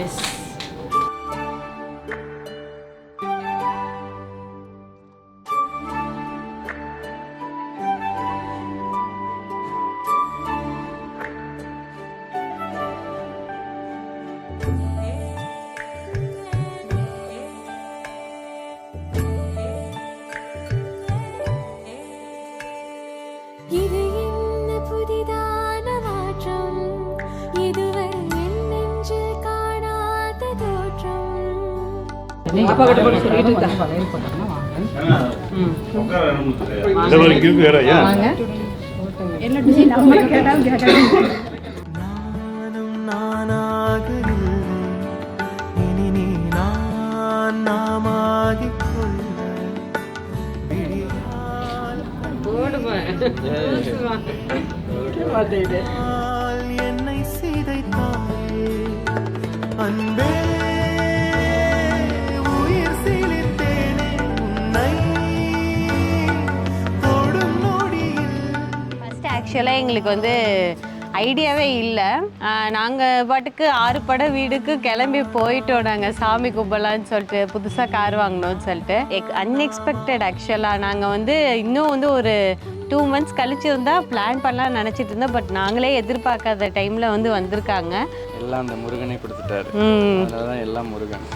S அப்பா கிட்ட போய் சொல்லிட்டு என்ன டிசைன் அம்மா கேட்டாலும் கேட்காது. என்னை சிதைத்தாயே அன்பே உயிர் சிலிர்த்தேனே உன்னை தொடும் நொடியில். ஃபர்ஸ்ட் ஆக்சுவலாக எங்களுக்கு வந்து ஐடியாவே இல்லை. நாங்கள் பாட்டுக்கு 6 பட வீடுக்கு கிளம்பி போயிட்டோம். நாங்கள் சாமி கும்பலான்னு சொல்லிட்டு புதுசாக கார் வாங்கினோன்னு சொல்லிட்டு அன்எக்ஸ்பெக்டட். ஆக்சுவலாக நாங்கள் வந்து இன்னும் வந்து ஒரு 2 months கழிச்சு இருந்தால் பிளான் பண்ணலாம்னு நினச்சிட்டு இருந்தோம். பட் நாங்களே எதிர்பார்க்காத டைமில் வந்து வந்திருக்காங்க. எல்லாம் அந்த முருகனை கொடுத்துட்டாரு. அதான் எல்லாம் முருகன்.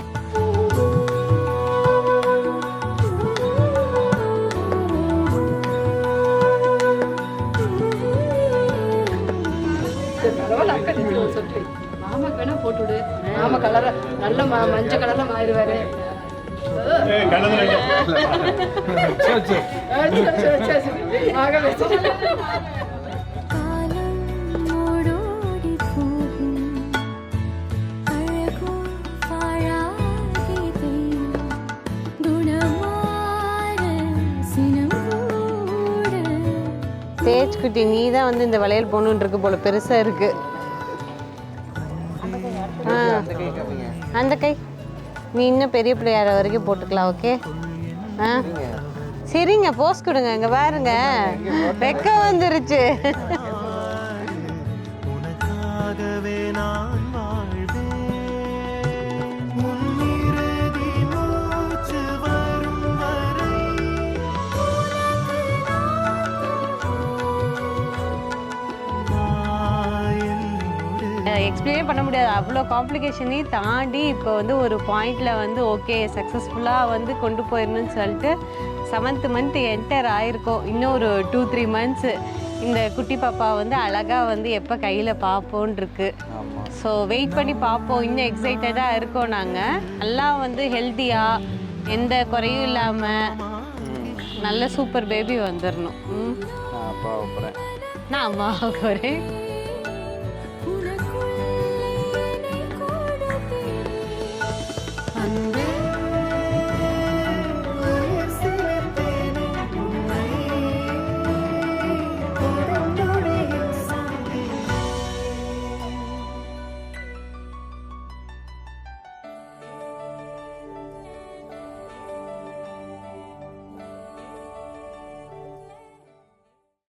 மாமாக்கு வேணா போட்டுவிடு. மாமா கலர நல்ல மஞ்சள் கலர்ல மாறிடுவாரு. தேஜ் குட்டி நீ தான் வந்து இந்த வளையல் போகணுன்னு இருக்கு போல, பெருசாக இருக்கு. அந்த கை நீ இன்னும் பெரிய பிள்ளையார வரைக்கும் போட்டுக்கலாம். ஓகே சரிங்க, போஸ் கொடுங்க. இங்கே பாருங்க, வெக்க வந்துருச்சு. எக்ஸ்பிளைனே பண்ண முடியாது, அவ்வளோ காம்ப்ளிகேஷனையும் தாண்டி இப்போ வந்து ஒரு பாயிண்டில் வந்து ஓகே சக்ஸஸ்ஃபுல்லாக வந்து கொண்டு போயிடணும்னு சொல்லிட்டு 7th month என்டர் ஆகிருக்கோம். இன்னும் ஒரு 2-3 months இந்த குட்டி பாப்பா வந்து அழகாக வந்து எப்போ கையில் பார்ப்போன்னு இருக்கு. ஸோ வெயிட் பண்ணி பார்ப்போம். இன்னும் எக்ஸைட்டடாக இருக்கோம். நாங்கள் நல்லா வந்து ஹெல்த்தியாக எந்த குறையும் இல்லாமல் நல்ல சூப்பர் பேபி வந்துடணும். நான் அம்மாவுக்கு வரேன்.